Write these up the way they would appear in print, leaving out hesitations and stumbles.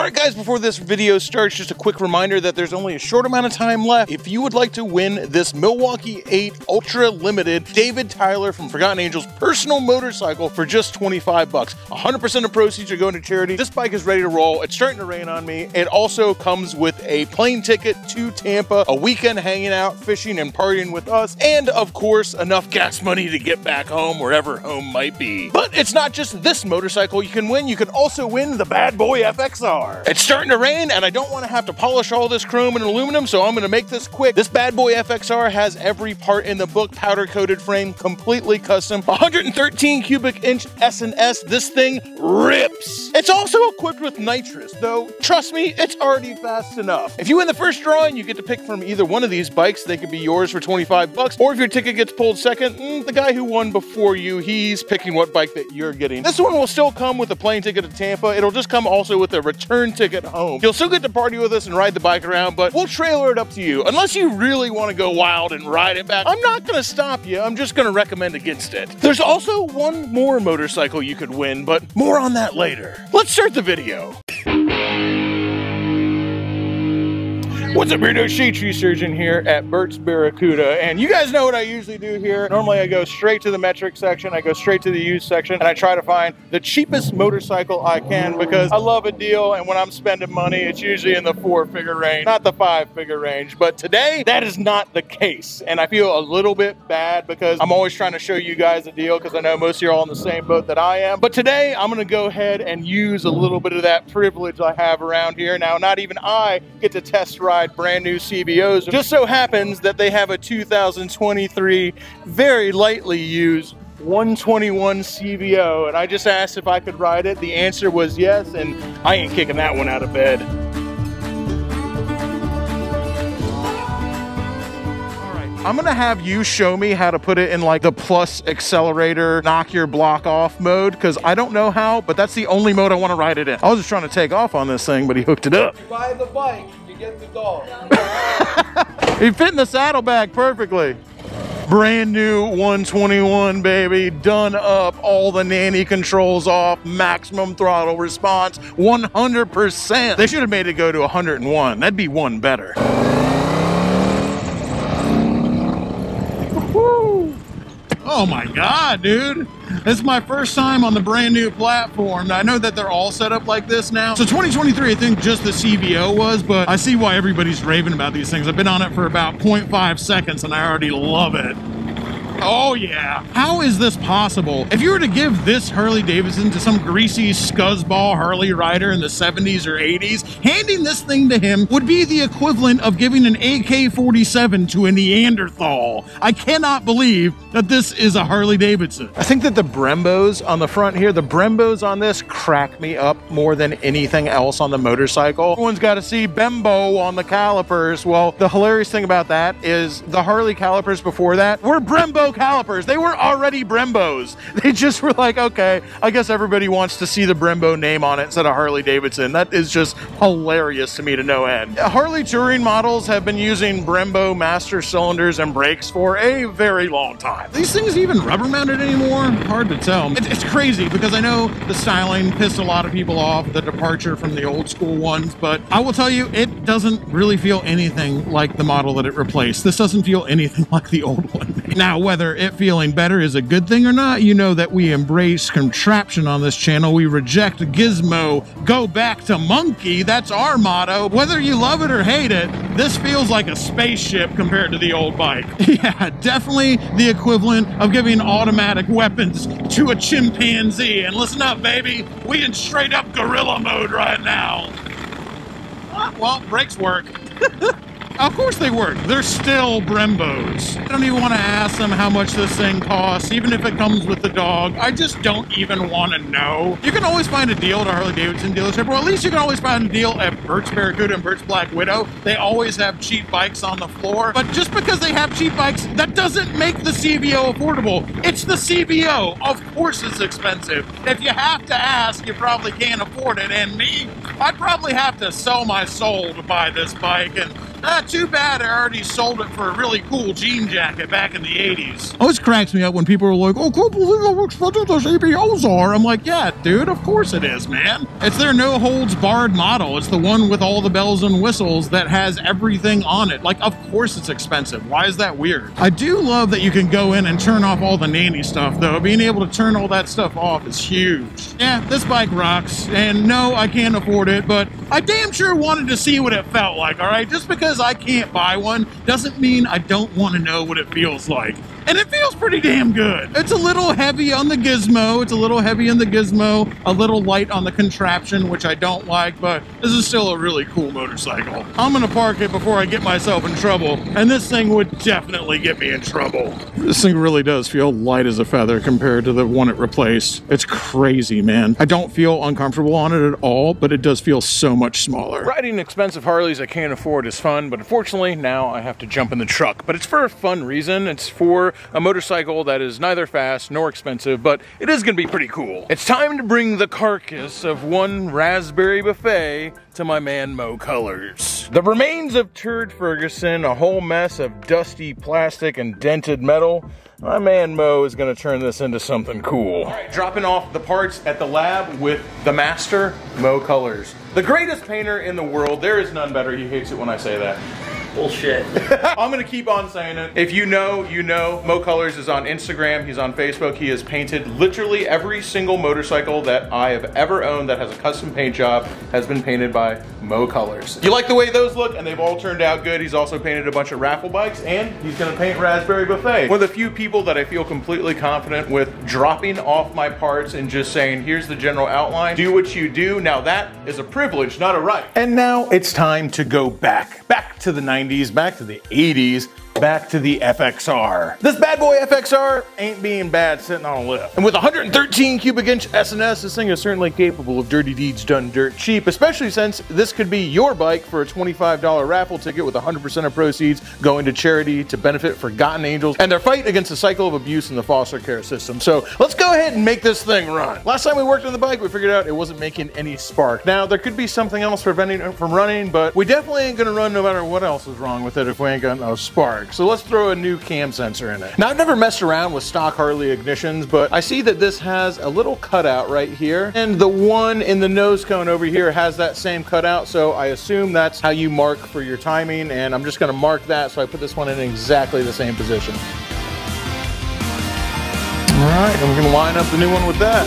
Alright guys, before this video starts, just a quick reminder that there's only a short amount of time left. If you would like to win this Milwaukee 8 Ultra Limited David Tyler from Forgotten Angels personal motorcycle for just 25 bucks. 100% of proceeds are going to charity. This bike is ready to roll. It's starting to rain on me. It also comes with a plane ticket to Tampa, a weekend hanging out, fishing and partying with us, and of course, enough gas money to get back home, wherever home might be. But it's not just this motorcycle you can win. You can also win the bad boy FXR. It's starting to rain and I don't want to have to polish all this chrome and aluminum, so I'm going to make this quick. This bad boy FXR has every part in the book, powder coated frame, completely custom, 113 cubic inch S&S. This thing rips. It's also equipped with nitrous, though trust me, it's already fast enough. If you win the first drawing, you get to pick from either one of these bikes. They could be yours for 25 bucks, or if your ticket gets pulled second, the guy who won before you, he's picking what bike that you're getting. This one will still come with a plane ticket to Tampa. It'll just come also with a return ticket home. You'll still get to party with us and ride the bike around, but we'll trailer it up to you. Unless you really want to go wild and ride it back, I'm not going to stop you. I'm just going to recommend against it. There's also one more motorcycle you could win, but more on that later. Let's start the video. What's up, weirdo? Shade Tree Surgeon here at Bert's Barracuda, and you guys know what I usually do here. Normally I go straight to the metric section, I go straight to the used section, and I try to find the cheapest motorcycle I can because I love a deal, and when I'm spending money, it's usually in the 4-figure range, not the 5-figure range. But today, that is not the case, and I feel a little bit bad because I'm always trying to show you guys a deal because I know most of you are all in the same boat that I am. But today, I'm gonna go ahead and use a little bit of that privilege I have around here. Now, not even I get to test ride brand new CVOs. It just so happens that they have a 2023 very lightly used 121 CVO, and I just asked if I could ride it. The answer was yes, and I ain't kicking that one out of bed. I'm gonna have you show me how to put it in like the plus accelerator, knock your block off mode, because I don't know how, but that's the only mode I want to ride it in. I was just trying to take off on this thing, but he hooked it up. You buy the bike, you get the dog. He fit in the saddlebag perfectly. Brand new 121, baby, done up, all the nanny controls off, maximum throttle response, 100%. They should have made it go to 101. That'd be one better. Oh my God, dude. This is my first time on the brand new platform. I know that they're all set up like this now. So 2023, I think just the CVO was, but I see why everybody's raving about these things. I've been on it for about 0.5 seconds and I already love it. Oh yeah. How is this possible? If you were to give this Harley Davidson to some greasy scuzzball Harley rider in the 70s or 80s, handing this thing to him would be the equivalent of giving an AK-47 to a Neanderthal. I cannot believe that this is a Harley Davidson. I think that the Brembos on the front here, the Brembos on this crack me up more than anything else on the motorcycle. Everyone's got to see Bembo on the calipers. Well, the hilarious thing about that is the Harley calipers before that were Brembo calipers. They were already Brembos. They just were like, okay, I guess everybody wants to see the Brembo name on it instead of Harley Davidson. That is just hilarious to me to no end. Harley touring models have been using Brembo master cylinders and brakes for a very long time. These things even rubber mounted anymore? Hard to tell. It's crazy because I know the styling pissed a lot of people off, the departure from the old school ones, but I will tell you, it doesn't really feel anything like the model that it replaced. This doesn't feel anything like the old one. Now, whether it feeling better is a good thing or not, you know that we embrace contraption on this channel. We reject gizmo, go back to monkey. That's our motto. Whether you love it or hate it, this feels like a spaceship compared to the old bike. Yeah, definitely the equivalent of giving automatic weapons to a chimpanzee. And listen up, baby, we in straight up gorilla mode right now. Well, brakes work. Of course they work. They're still Brembos. I don't even want to ask them how much this thing costs, even if it comes with the dog. I just don't even want to know. You can always find a deal at a Harley Davidson dealership, or at least you can always find a deal at Bert's Barracuda and Bert's Black Widow. They always have cheap bikes on the floor. But just because they have cheap bikes, that doesn't make the CVO affordable. It's the CVO. Of course it's expensive. If you have to ask, you probably can't afford it. And me, I'd probably have to sell my soul to buy this bike. And Too bad I already sold it for a really cool jean jacket back in the 80s. Always cracks me up when people are like, oh, can't believe how expensive those ABOs are. I'm like, yeah, dude, of course it is, man. It's their no holds barred model. It's the one with all the bells and whistles that has everything on it. Like, of course it's expensive. Why is that weird? I do love that you can go in and turn off all the nanny stuff, though. Being able to turn all that stuff off is huge. Yeah, this bike rocks. And no, I can't afford it, but I damn sure wanted to see what it felt like, all right? Just because I can't buy one doesn't mean I don't want to know what it feels like. And it feels pretty damn good. It's a little heavy on the gizmo. It's a little heavy on the gizmo, a little light on the contraption, which I don't like, but this is still a really cool motorcycle. I'm gonna park it before I get myself in trouble, and this thing would definitely get me in trouble. This thing really does feel light as a feather compared to the one it replaced. It's crazy, man. I don't feel uncomfortable on it at all, but it does feel so much smaller. Riding expensive Harleys I can't afford is fun, but unfortunately now I have to jump in the truck. But it's for a fun reason. It's for a motorcycle that is neither fast nor expensive, but it is gonna be pretty cool. It's time to bring the carcass of one raspberry buffet to my man Mo Colors. The remains of Turd Ferguson, a whole mess of dusty plastic and dented metal. My man Mo is gonna turn this into something cool. All right, dropping off the parts at the lab with the master, Mo Colors. The greatest painter in the world. There is none better. He hates it when I say that. Bullshit. I'm gonna keep on saying it. If you know, you know. Mo Colors is on Instagram, he's on Facebook. He has painted literally every single motorcycle that I have ever owned that has a custom paint job has been painted by Mo Colors. You like the way those look? And they've all turned out good. He's also painted a bunch of raffle bikes, and he's gonna paint Raspberry Buffet. One of the few people that I feel completely confident with dropping off my parts and just saying, here's the general outline, do what you do. Now that is a privilege, not a right. And now it's time to go back to the 90s, back to the 80s, back to the FXR. This bad boy FXR ain't being bad sitting on a lift. And with 113 cubic inch S&S, this thing is certainly capable of dirty deeds done dirt cheap, especially since this could be your bike for a $25 raffle ticket with 100% of proceeds going to charity to benefit Forgotten Angels and their fight against the cycle of abuse in the foster care system. So let's go ahead and make this thing run. Last time we worked on the bike, we figured out it wasn't making any spark. Now, there could be something else preventing it from running, but we definitely ain't gonna run no matter what else is wrong with it if we ain't got no spark. So let's throw a new cam sensor in it. Now, I've never messed around with stock Harley ignitions, but I see that this has a little cutout right here, and the one in the nose cone over here has that same cutout, so I assume that's how you mark for your timing, and I'm just gonna mark that, so I put this one in exactly the same position. All right, and we're gonna line up the new one with that.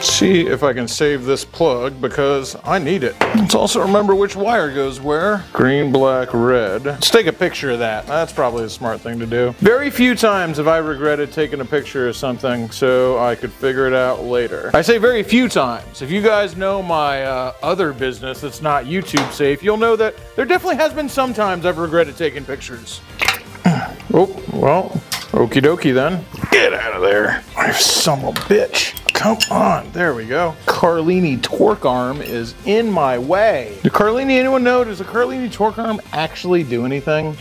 See if I can save this plug because I need it. Let's also remember which wire goes where. Green, black, red. Let's take a picture of that. That's probably a smart thing to do. Very few times have I regretted taking a picture of something so I could figure it out later. I say very few times. If you guys know my other business that's not YouTube safe, you'll know that there definitely has been some times I've regretted taking pictures. Oh, well, okie dokie then. Get out of there. You son of a bitch. Come on, there we go. Carlini torque arm is in my way. Do Carlini, anyone know, does a Carlini torque arm actually do anything?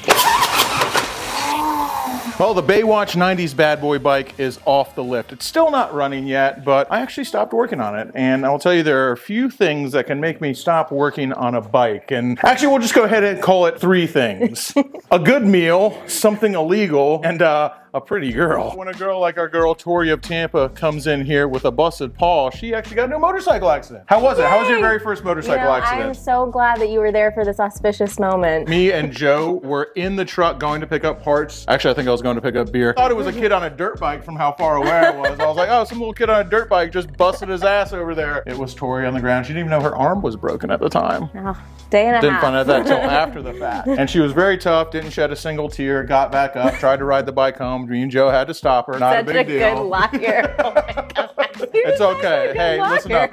Well, the Baywatch 90s bad boy bike is off the lift. It's still not running yet, but I actually stopped working on it. And I'll tell you, there are a few things that can make me stop working on a bike. And actually, we'll just go ahead and call it 3 things. A good meal, something illegal, and a pretty girl. When a girl like our girl Tori of Tampa comes in here with a busted paw, she actually got in a motorcycle accident. How was it? How was your very first motorcycle accident? I'm so glad that you were there for this auspicious moment. Me and Joe were in the truck going to pick up parts. Actually, I think I was going to pick up beer. I thought it was a kid on a dirt bike from how far away I was. I was like, oh, some little kid on a dirt bike just busted his ass over there. It was Tori on the ground. She didn't even know her arm was broken at the time. Oh, day and a half. Didn't find out that until after the fact. And she was very tough, didn't shed a single tear, got back up, tried to ride the bike home. Me and Joe had to stop her. Not a big deal. Such a good locker. Oh my God. It's okay. Hey, listen up.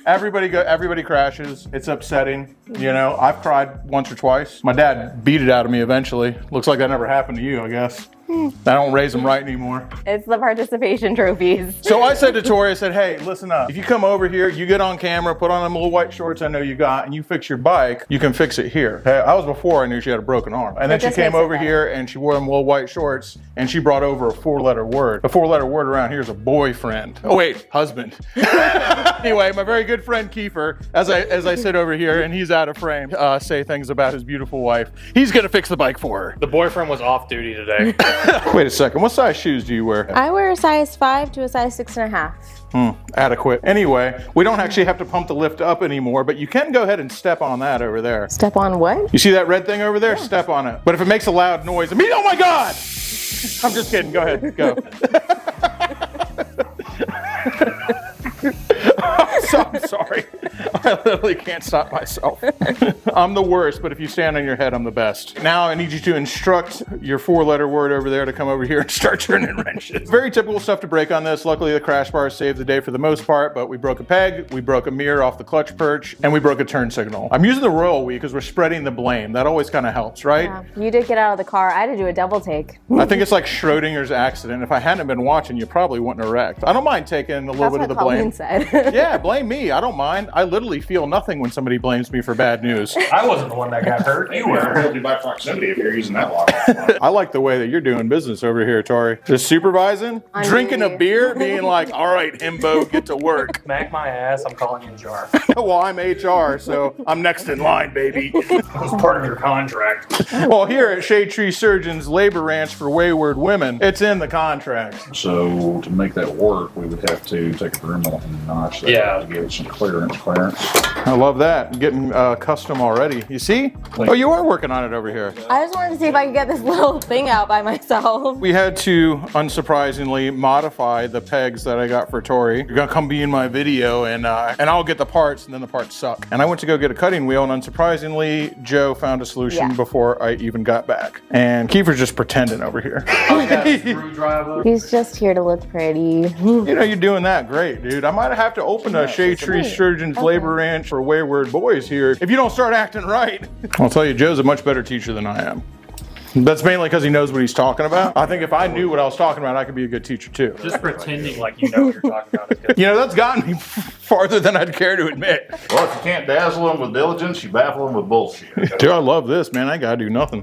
Everybody crashes. It's upsetting. You know, I've cried once or twice. My dad beat it out of me eventually. Looks like that never happened to you, I guess. I don't raise them right anymore. It's the participation trophies. So I said to Tori, I said, hey, listen up. If you come over here, you get on camera, put on them little white shorts I know you got, and you fix your bike, you can fix it here. Okay? I was before I knew she had a broken arm. And then she came over here and she wore them little white shorts and she brought over a 4-letter word. A 4-letter word around here is a boyfriend. Oh wait, husband. Anyway, my very good friend Kiefer, as I sit over here and he's out of frame, say things about his beautiful wife. He's gonna fix the bike for her. The boyfriend was off duty today. Wait a second, what size shoes do you wear? I wear a size 5 to a size 6.5. Adequate. Anyway, we don't actually have to pump the lift up anymore, but you can go ahead and step on that over there. Step on what? You see that red thing over there? Yeah. Step on it. But if it makes a loud noise, oh my God! I'm just kidding, go ahead, go. I'm sorry. I literally can't stop myself. I'm the worst, but if you stand on your head, I'm the best. Now I need you to instruct your 4-letter word over there to come over here and start turning wrenches. Very typical stuff to break on this. Luckily, the crash bar saved the day for the most part, but we broke a peg, we broke a mirror off the clutch perch, and we broke a turn signal. I'm using the royal we because we're spreading the blame. That always kind of helps, right? Yeah. You did get out of the car. I had to do a double take. I think it's like Schrodinger's accident. If I hadn't been watching, you probably wouldn't have wrecked. I don't mind taking a little bit of the blame. Said. Yeah, blame me. I don't mind. I literally feel nothing when somebody blames me for bad news. I wasn't the one that got hurt. You were. Guilty by proximity if you're using that lock. I like the way that you're doing business over here, Tori. Just supervising, drinking a beer, being like, all right, himbo, get to work. Smack my ass, I'm calling you jar. Well, I'm HR, so I'm next in line, baby. That was part of your contract. Well, here at Shade Tree Surgeon's Labor Ranch for Wayward Women, it's in the contract. So to make that work, we would have to take a Dremel and notch that to give it some clearance. I love that. Getting custom already. You see? Oh, you are working on it over here. I just wanted to see if I could get this little thing out by myself. We had to, unsurprisingly, modify the pegs that I got for Tori. You're gonna come be in my video and I'll get the parts and then the parts suck. And I went to go get a cutting wheel and unsurprisingly, Joe found a solution before I even got back. And Kiefer's just pretending over here. Screwdriver. He's just here to look pretty. You know, you're doing that great, dude. I might have to open a Shade Tree Surgeon's Labor Ranch for Wayward Boys here if you don't start acting right. I'll tell you, Joe's a much better teacher than I am. That's mainly because he knows what he's talking about. I think if I knew what I was talking about, I could be a good teacher too. Just pretending like you know what you're talking about is good. You know, that's gotten me farther than I'd care to admit. Well, if you can't dazzle them with diligence, you baffle them with bullshit. Dude, I love this, man. I gotta do nothing.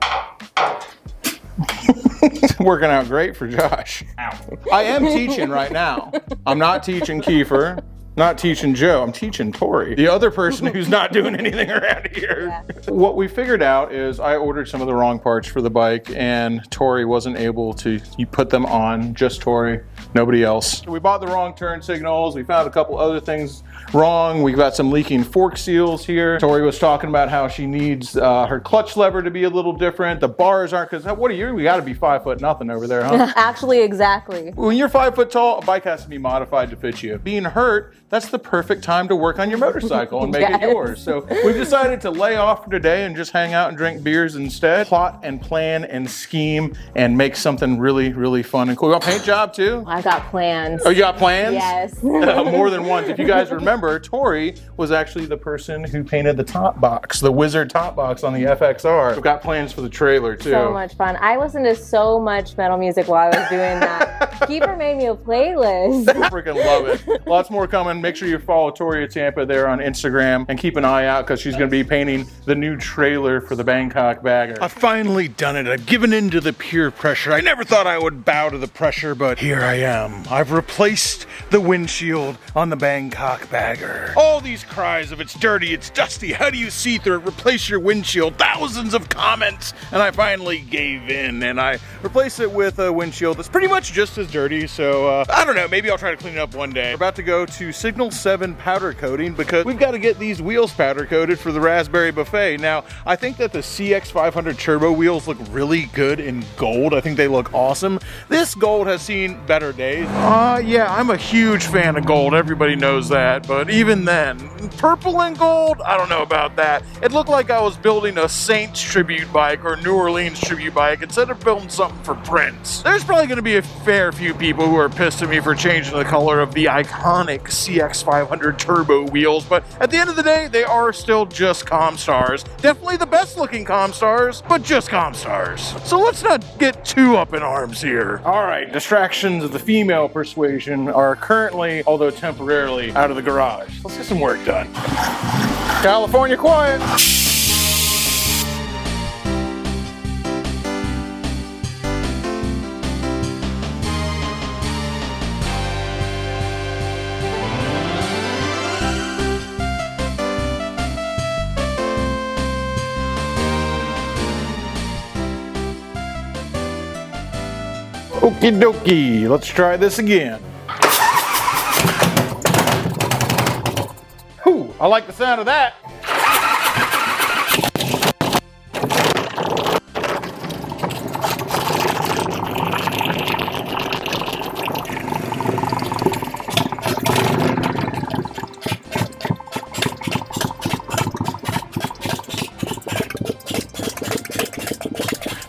It's working out great for Josh. Ow. I am teaching right now. I'm not teaching Kiefer. Not teaching Joe, I'm teaching Tori, the other person who's not doing anything around here. Yeah. What we figured out is I ordered some of the wrong parts for the bike and Tori wasn't able to put them on, just Tori, nobody else. We bought the wrong turn signals, we found a couple other things wrong. We got some leaking fork seals here. Tori was talking about how she needs her clutch lever to be a little different. The bars aren't, because what are you? We gotta be 5 foot nothing over there, huh? Actually, exactly. When you're 5 foot tall, a bike has to be modified to fit you. Being hurt, that's the perfect time to work on your motorcycle and make it yours. So we've decided to lay off for today and just hang out and drink beers instead. Plot and plan and scheme and make something really, really fun and cool. You want a paint job too? I got plans. Oh, you got plans? Yes. More than once. If you guys remember, Tori was actually the person who painted the top box, the wizard top box on the FXR. We've got plans for the trailer too. So much fun. I listened to so much metal music while I was doing that. Kiefer made me a playlist. I freaking love it. Lots more coming. Make sure you follow Tori Tampa there on Instagram and keep an eye out because she's going to be painting the new trailer for the Bangkok Bagger. I've finally done it. I've given in to the peer pressure. I never thought I would bow to the pressure, but here I am. I've replaced the windshield on the Bangkok Bagger. All these cries of it's dirty, it's dusty, how do you see through it? Replace your windshield. Thousands of comments, and I finally gave in and I replaced it with a windshield that's pretty much just as dirty. So I don't know, maybe I'll try to clean it up one day. We're about to go to Signal 7 powder coating because we've got to get these wheels powder coated for the Raspberry Buffet. Now, I think that the CX500 turbo wheels look really good in gold. I think they look awesome. This gold has seen better days. Yeah, I'm a huge fan of gold. Everybody knows that. But even then, purple and gold, I don't know about that. It looked like I was building a Saints tribute bike or New Orleans tribute bike instead of building something for Prince. There's probably going to be a fair few people who are pissed at me for changing the color of the iconic CX CX500 turbo wheels, but at the end of the day, they are still just Comstars. Definitely the best looking Comstars, but just Comstars. So let's not get too up in arms here. All right, distractions of the female persuasion are currently, although temporarily, out of the garage. Let's get some work done. California quiet. Okie dokie, let's try this again. Ooh, I like the sound of that.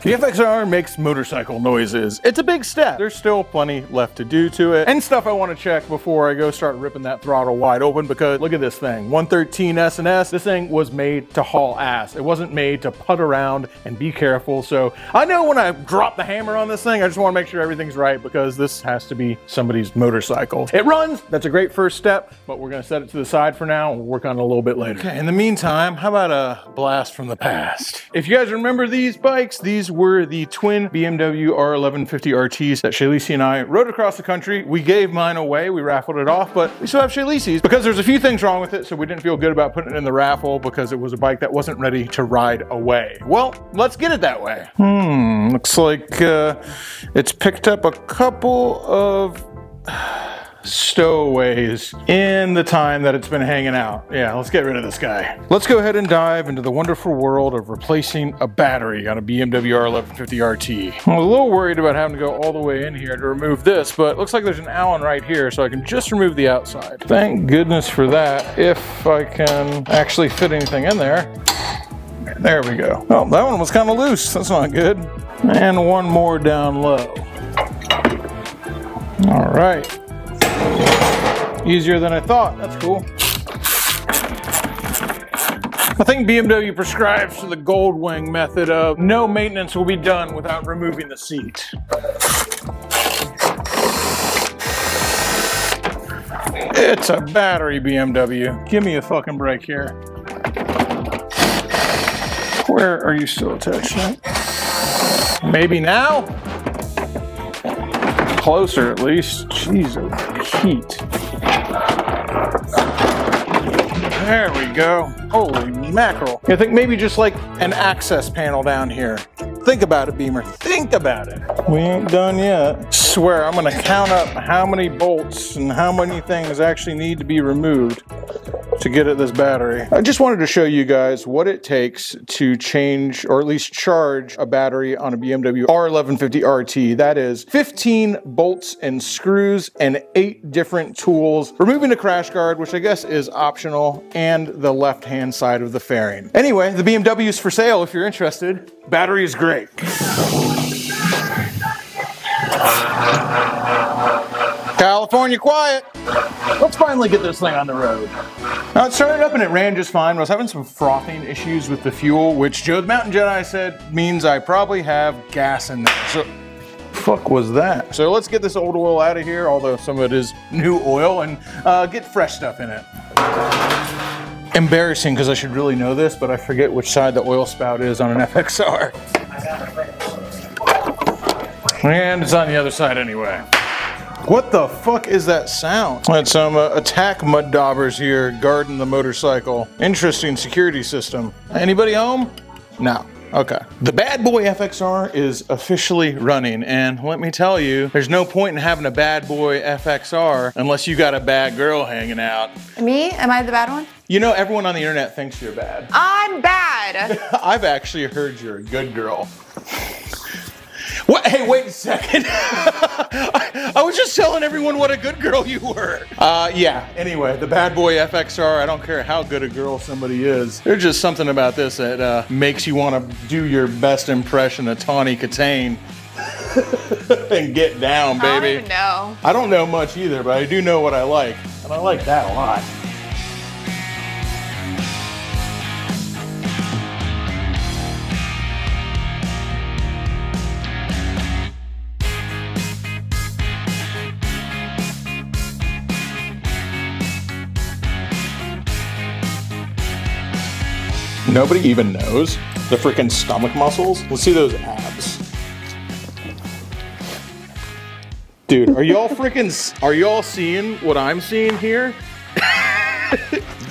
The FXR makes motorcycle noises. It's a big step. There's still plenty left to do to it and stuff I want to check before I go start ripping that throttle wide open, because look at this thing, 113 S&S. This thing was made to haul ass. It wasn't made to putt around and be careful. So I know when I drop the hammer on this thing, I just want to make sure everything's right, because this has to be somebody's motorcycle. It runs. That's a great first step, but we're going to set it to the side for now and we'll work on it a little bit later. Okay, in the meantime, how about a blast from the past? If you guys remember these bikes, these were the twin BMW R1150 RTs that Shaylisi and I rode across the country. We gave mine away, we raffled it off, but we still have Shaylisi's because there's a few things wrong with it, so we didn't feel good about putting it in the raffle because it was a bike that wasn't ready to ride away. Well, let's get it that way. Looks like it's picked up a couple of stowaways in the time that it's been hanging out. Yeah, let's get rid of this guy. Let's go ahead and dive into the wonderful world of replacing a battery on a BMW R1150 RT. I'm a little worried about having to go all the way in here to remove this, but it looks like there's an Allen right here, so I can just remove the outside. Thank goodness for that, if I can actually fit anything in there. There we go. Oh, that one was kind of loose. That's not good. And one more down low. All right. Easier than I thought. That's cool. I think BMW prescribes to the Goldwing method of no maintenance will be done without removing the seat. It's a battery, BMW. Give me a fucking break here. Where are you still attached at? Maybe now? Closer at least. Jeez, heat. There we go. Holy mackerel. I think maybe just like an access panel down here. Think about it, Beamer. Think about it. We ain't done yet. Swear, I'm gonna count up how many bolts and how many things actually need to be removed to get at this battery. I just wanted to show you guys what it takes to change, or at least charge, a battery on a BMW R1150 RT. That is 15 bolts and screws and 8 different tools, removing the crash guard, which I guess is optional, and the left-hand side of the fairing. Anyway, the BMW is for sale if you're interested. Battery is great. California quiet. Let's finally get this thing on the road. Now it started up and it ran just fine. I was having some frothing issues with the fuel, which Joe the Mountain Jedi said means I probably have gas in there. So, fuck was that? So let's get this old oil out of here, although some of it is new oil, and get fresh stuff in it. Embarrassing because I should really know this, but I forget which side the oil spout is on an FXR. And it's on the other side anyway. What the fuck is that sound? Had some attack mud daubers here guarding the motorcycle. Interesting security system. Anybody home? No. Okay. The bad boy FXR is officially running, and let me tell you, there's no point in having a bad boy FXR unless you got a bad girl hanging out. Me? Am I the bad one? You know, everyone on the internet thinks you're bad. I'm bad. I've actually heard you're a good girl. What? Hey, wait a second. I was just telling everyone what a good girl you were. Yeah, anyway, the bad boy FXR, I don't care how good a girl somebody is. There's just something about this that makes you want to do your best impression of Tawny Katane. And get down, baby. I don't even know. I don't know much either, but I do know what I like. And I like that a lot. Nobody even knows the freaking stomach muscles. Let's see those abs. Dude, are y'all seeing what I'm seeing here?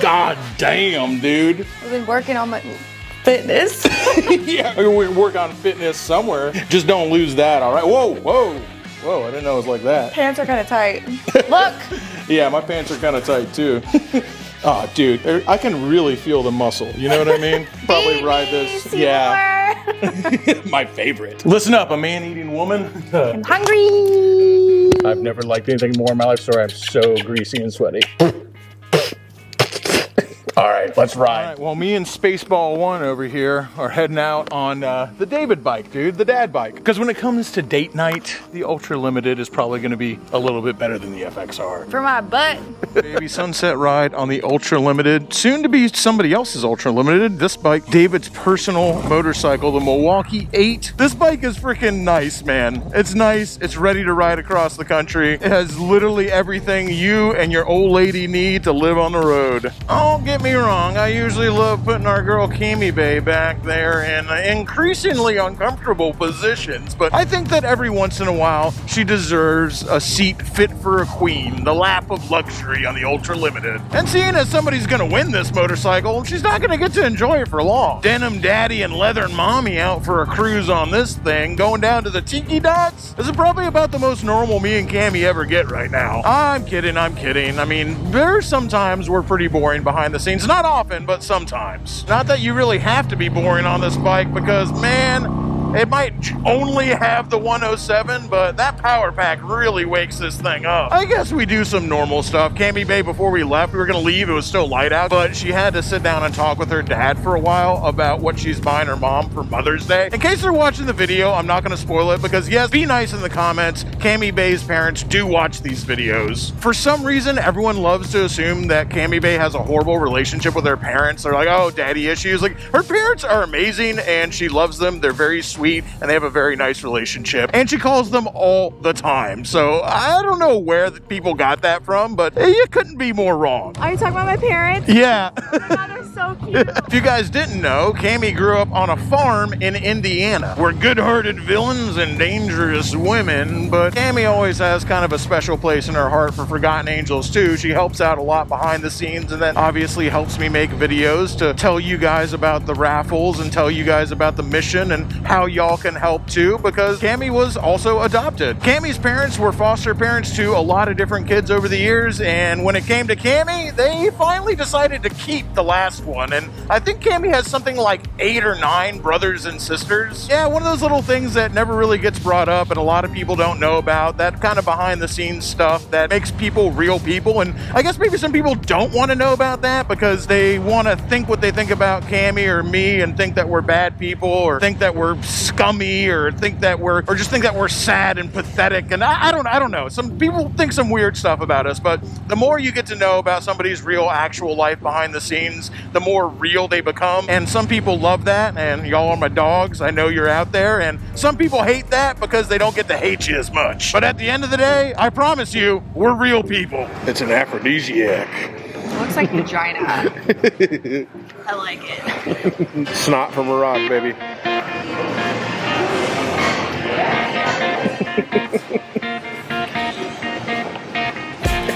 God damn, dude. I've been working on my fitness. Yeah, we work on fitness somewhere. Just don't lose that, all right? Whoa, whoa, whoa, I didn't know it was like that. Pants are kind of tight. Look. Yeah, my pants are kind of tight too. Oh, dude, I can really feel the muscle. You know what I mean? Probably ride this. Yeah. My favorite. Listen up, a man-eating woman. I'm hungry. I've never liked anything more in my life, so I'm so greasy and sweaty. All right, let's ride. All right, well, me and Spaceball 1 over here are heading out on the David bike, dude, the dad bike. Because when it comes to date night, the Ultra Limited is probably going to be a little bit better than the FXR. For my butt. Baby sunset ride on the Ultra Limited, soon to be somebody else's Ultra Limited. This bike, David's personal motorcycle, the Milwaukee 8. This bike is freaking nice, man. It's nice. It's ready to ride across the country. It has literally everything you and your old lady need to live on the road. Don't get me wrong, I usually love putting our girl Cami Bay back there in increasingly uncomfortable positions, but I think that every once in a while she deserves a seat fit for a queen, the lap of luxury on the Ultra Limited. And seeing as somebody's gonna win this motorcycle, she's not gonna get to enjoy it for long. Denim Daddy and Leather Mommy out for a cruise on this thing, going down to the Tiki Dots. This is probably about the most normal me and Cami ever get right now. I'm kidding, I'm kidding. I mean, there's sometimes we're pretty boring behind the scenes. Not often, but sometimes. Not that you really have to be boring on this bike because, man, it might only have the 107, but that power pack really wakes this thing up. I guess we do some normal stuff. Cami Bay, before we left, we were gonna leave, it was still light out, but she had to sit down and talk with her dad for a while about what she's buying her mom for Mother's Day. In case they're watching the video, I'm not gonna spoil it because yes, be nice in the comments. Cami Bay's parents do watch these videos. For some reason, everyone loves to assume that Cami Bay has a horrible relationship with her parents. They're like, oh, daddy issues. Like, her parents are amazing and she loves them. They're very sweet and they have a very nice relationship. And she calls them all the time. So I don't know where the people got that from, but you couldn't be more wrong. Are you talking about my parents? Yeah. Oh my God, they're so cute. If you guys didn't know, Cami grew up on a farm in Indiana where good-hearted villains and dangerous women, but Cami always has kind of a special place in her heart for Forgotten Angels too. She helps out a lot behind the scenes and then obviously helps me make videos to tell you guys about the raffles and tell you guys about the mission and how y'all can help too, because Cami was also adopted. Cami's parents were foster parents to a lot of different kids over the years, and when it came to Cami, they finally decided to keep the last one, and I think Cami has something like 8 or 9 brothers and sisters. Yeah, one of those little things that never really gets brought up and a lot of people don't know about, that kind of behind the scenes stuff that makes people real people, and I guess maybe some people don't want to know about that because they want to think what they think about Cami or me and think that we're bad people or think that we're scummy or think that just think that we're sad and pathetic, and I don't know. Some people think some weird stuff about us, but the more you get to know about somebody's real actual life behind the scenes, the more real they become, and some people love that, and y'all are my dogs. I know you're out there, and some people hate that because they don't get to hate you as much. But at the end of the day, I promise you, we're real people. It's an aphrodisiac. It looks like vagina. I like it. Snot from a rock, baby.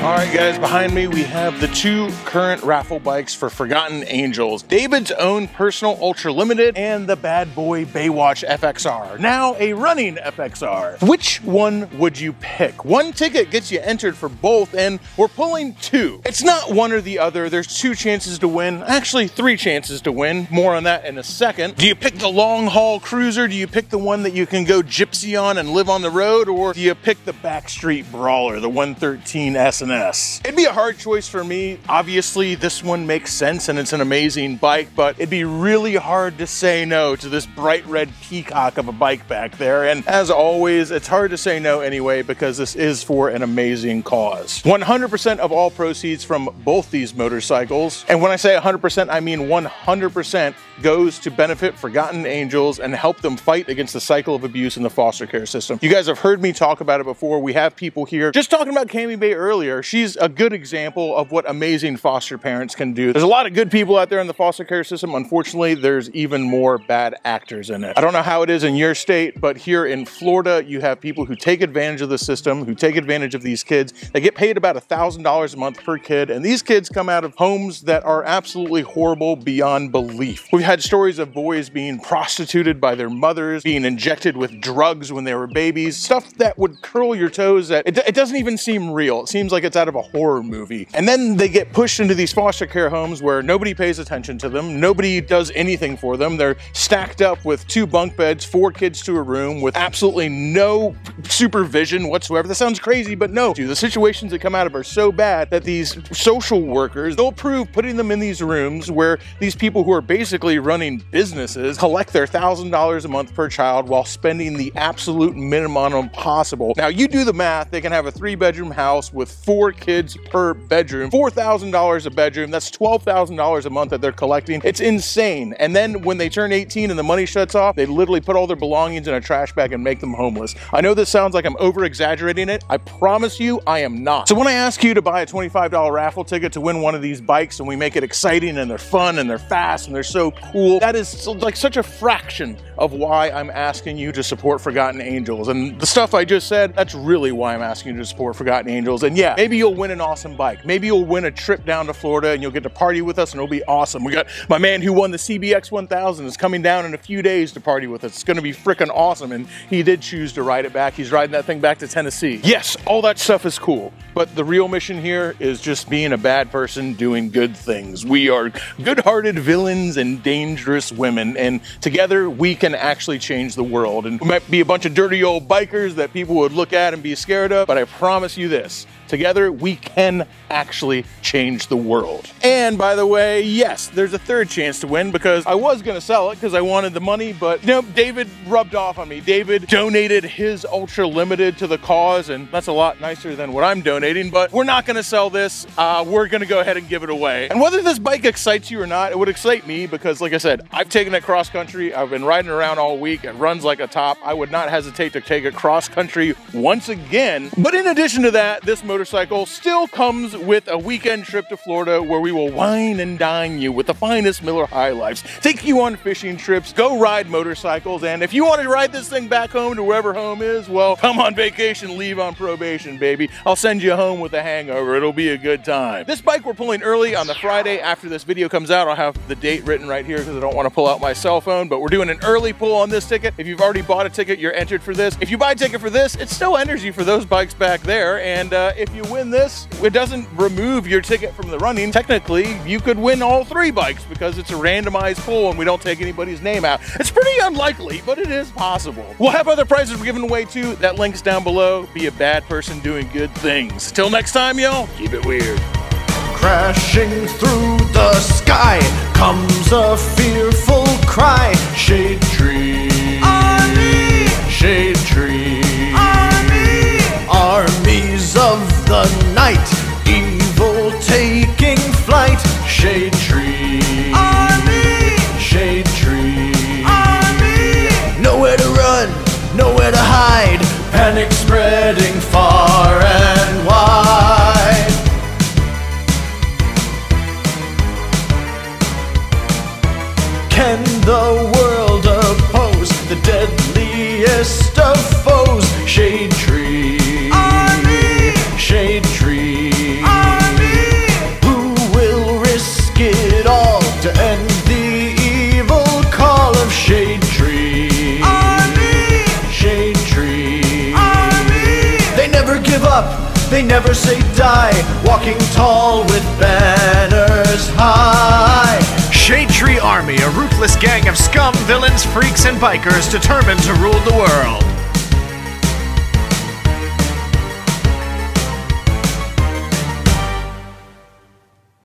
All right, guys, behind me we have the 2 current raffle bikes for Forgotten Angels. David's own personal Ultra Limited and the bad boy Baywatch FXR. Now a running FXR. Which one would you pick? One ticket gets you entered for both, and we're pulling 2. It's not one or the other. There's 2 chances to win. Actually, 3 chances to win. More on that in a second. Do you pick the long haul cruiser? Do you pick the one that you can go gypsy on and live on the road? Or do you pick the backstreet brawler, the 113 S&S? mess. It'd be a hard choice for me. Obviously, this one makes sense and it's an amazing bike, but it'd be really hard to say no to this bright red peacock of a bike back there. And as always, it's hard to say no anyway because this is for an amazing cause. 100% of all proceeds from both these motorcycles, and when I say 100%, I mean 100%, goes to benefit forgotten angels and help them fight against the cycle of abuse in the foster care system. You guys have heard me talk about it before. We have people here. Just talking about Cami Bay earlier, she's a good example of what amazing foster parents can do. There's a lot of good people out there in the foster care system. Unfortunately, there's even more bad actors in it. I don't know how it is in your state, but here in Florida, you have people who take advantage of the system, who take advantage of these kids. They get paid about $1,000 a month per kid, and these kids come out of homes that are absolutely horrible beyond belief. We've had stories of boys being prostituted by their mothers, being injected with drugs when they were babies, stuff that would curl your toes. That it doesn't even seem real. It seems like it's out of a horror movie. And then they get pushed into these foster care homes where nobody pays attention to them, nobody does anything for them. They're stacked up with 2 bunk beds, 4 kids to a room with absolutely no supervision whatsoever. That sounds crazy, but no. The situations that come out of are so bad that these social workers, they'll approve putting them in these rooms where these people who are basically running businesses collect their $1,000 a month per child while spending the absolute minimum possible. Now you do the math, they can have a 3-bedroom house with 4 kids per bedroom, $4,000 a bedroom, that's $12,000 a month that they're collecting. It's insane. And then when they turn 18 and the money shuts off, they literally put all their belongings in a trash bag and make them homeless. I know this sounds like I'm over exaggerating it. I promise you I am not. So when I ask you to buy a $25 raffle ticket to win one of these bikes and we make it exciting and they're fun and they're fast and they're so cool, that is like such a fraction of why I'm asking you to support Forgotten Angels. And the stuff I just said, that's really why I'm asking you to support Forgotten Angels. And yeah, maybe you'll win an awesome bike. Maybe you'll win a trip down to Florida and you'll get to party with us and it'll be awesome. We got my man who won the CBX 1000 is coming down in a few days to party with us. It's gonna be freaking awesome. And he did choose to ride it back. He's riding that thing back to Tennessee. Yes, all that stuff is cool. But the real mission here is just being a bad person doing good things. We are good-hearted villains and dangerous women, and together we can actually change the world. And we might be a bunch of dirty old bikers that people would look at and be scared of, but I promise you this, together we can actually change the world. And by the way, yes, there's a third chance to win because I was gonna sell it because I wanted the money, but you know, David rubbed off on me. David donated his Ultra Limited to the cause, and that's a lot nicer than what I'm donating, but we're not gonna sell this. We're gonna go ahead and give it away. And whether this bike excites you or not, it would excite me because like I said, I've taken it cross country. I've been riding around all week. It runs like a top. I would not hesitate to take it cross country once again. But in addition to that, this motorcycle still comes with a weekend trip to Florida where we will wine and dine you with the finest Miller High Lifes, take you on fishing trips, go ride motorcycles, and if you want to ride this thing back home to wherever home is, well, come on vacation, leave on probation, baby. I'll send you home with a hangover. It'll be a good time. This bike we're pulling early on the Friday after this video comes out. I'll have the date written right here because I don't want to pull out my cell phone, but we're doing an early pull on this ticket. If you've already bought a ticket, you're entered for this. If you buy a ticket for this, it still enters you for those bikes back there, and if you win this, it doesn't remove your ticket from the running. Technically, you could win all 3 bikes because it's a randomized pull and we don't take anybody's name out. It's pretty unlikely, but it is possible. We'll have other prizes we're giving away too. That link's down below. Be a bad person doing good things. Till next time, y'all, keep it weird. Crashing through the sky comes a fearful cry. Shade tree, army, shade tree, army, armies of the night, evil taking flight. Shade tree, army, shade tree, army, nowhere to run, nowhere to hide, panic spreading far and wide. Can the world oppose the deadliest of foes? Shade tree, army, shade tree, army, who will risk it all to end the evil call of shade tree, army, shade tree, army. They never give up, they never say die, walking tall with banners high. Shade Tree Army, a ruthless gang of scum, villains, freaks, and bikers determined to rule the world.